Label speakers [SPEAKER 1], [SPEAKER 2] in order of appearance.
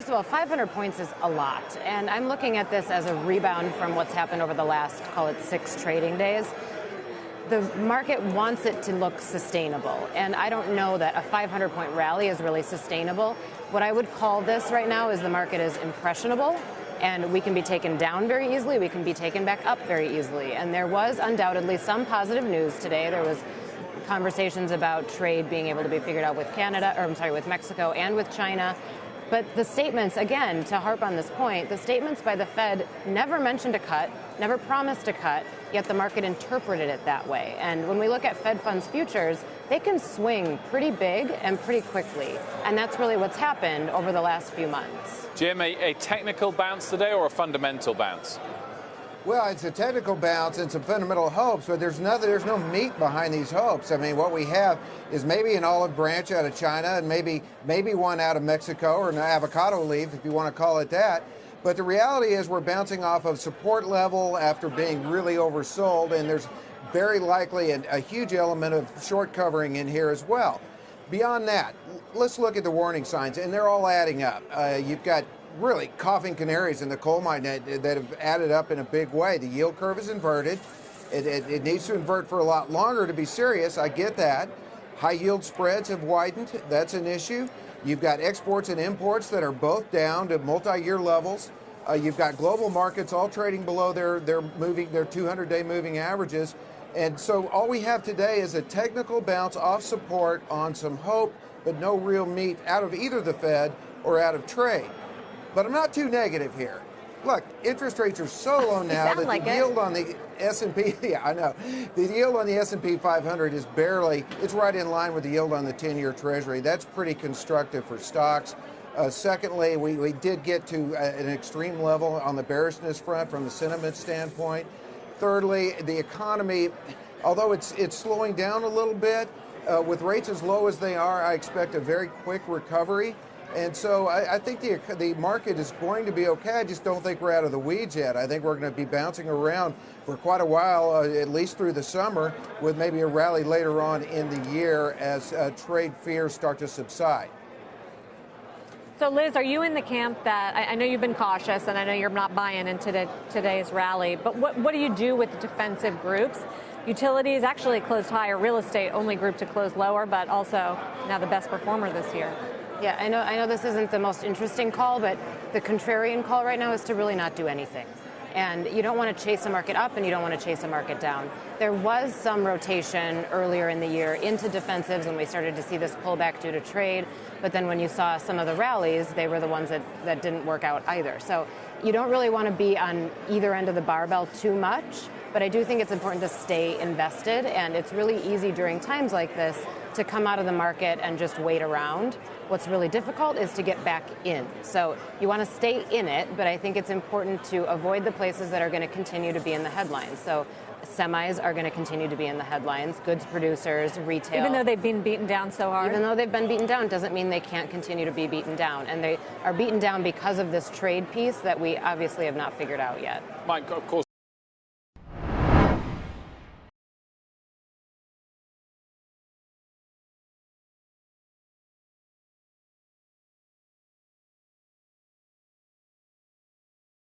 [SPEAKER 1] of all, 500 points is a lot. And I'm looking at this as a rebound from what's happened over the last, call it 6 trading days. The market wants it to look sustainable, and I don't know that a 500-point rally is really sustainable. What I would call this right now is the market is impressionable, and we can be taken down very easily, we can be taken back up very easily. And there was undoubtedly some positive news today. There was conversations about trade being able to be figured out with Canada, or I'm sorry, with Mexico and with China. But the statements, again, to harp on this point, the statements by the Fed never mentioned a cut, never promised a cut, yet the market interpreted it that way. And when we look at Fed funds futures, they can swing pretty big and pretty quickly. And that's really what's happened over the last few months.
[SPEAKER 2] Jim, a technical bounce today or a fundamental bounce?
[SPEAKER 3] Well, it's a technical bounce and some fundamental hopes, but there's no meat behind these hopes. I mean, what we have is maybe an olive branch out of China and maybe one out of Mexico, or an avocado leaf, if you want to call it that. But the reality is we're bouncing off of support level after being really oversold, and there's very likely a huge element of short covering in here as well. Beyond that, let's look at the warning signs, and they're all adding up. You've got really coughing canaries in the coal mine that have added up in a big way. The yield curve is inverted. It needs to invert for a lot longer to be serious. I get that. High yield spreads have widened. That's an issue. You've got exports and imports that are both down to multi-year levels. You've got global markets all trading below their 200-day moving averages. And so all we have today is a technical bounce off support on some hope, but no real meat out of either the Fed or out of trade. But I'm not too negative here. Look, interest rates are so low now that the yield on the S&P, yeah, I know. The yield on the S&P 500 is it's right in line with the yield on the 10-year Treasury. That's pretty constructive for stocks. Secondly, we did get to an extreme level on the bearishness front from the sentiment standpoint. Thirdly, the economy, although it's slowing down a little bit, with rates as low as they are, I expect a very quick recovery. And so I think the market is going to be okay. I just don't think we're out of the weeds yet. I think we're going to be bouncing around for quite a while, at least through the summer, with maybe a rally later on in the year as trade fears start to subside.
[SPEAKER 4] So, Liz, are you in the camp that, I know you've been cautious, and I know you're not buying into today's rally, but what do you do with the defensive groups? Utilities actually closed higher, real estate only group to close lower, but also now the best performer this year.
[SPEAKER 1] Yeah, I know this isn't the most interesting call, but the contrarian call right now is to really not do anything. And you don't want to chase a market up and you don't want to chase a market down. There was some rotation earlier in the year into defensives when we started to see this pullback due to trade. But then when you saw some of the rallies, they were the ones that didn't work out either. So you don't really want to be on either end of the barbell too much. But I do think it's important to stay invested. And it's really easy during times like this to come out of the market and just wait around. What's really difficult is to get back in. So you want to stay in it, but I think it's important to avoid the places that are going to continue to be in the headlines. So semis are going to continue to be in the headlines, goods producers, retail.
[SPEAKER 4] Even though they've been beaten down so hard?
[SPEAKER 1] Even though they've been beaten down doesn't mean they can't continue to be beaten down. And they are beaten down because of this trade piece that we obviously have not figured out yet.
[SPEAKER 2] Mike, of course.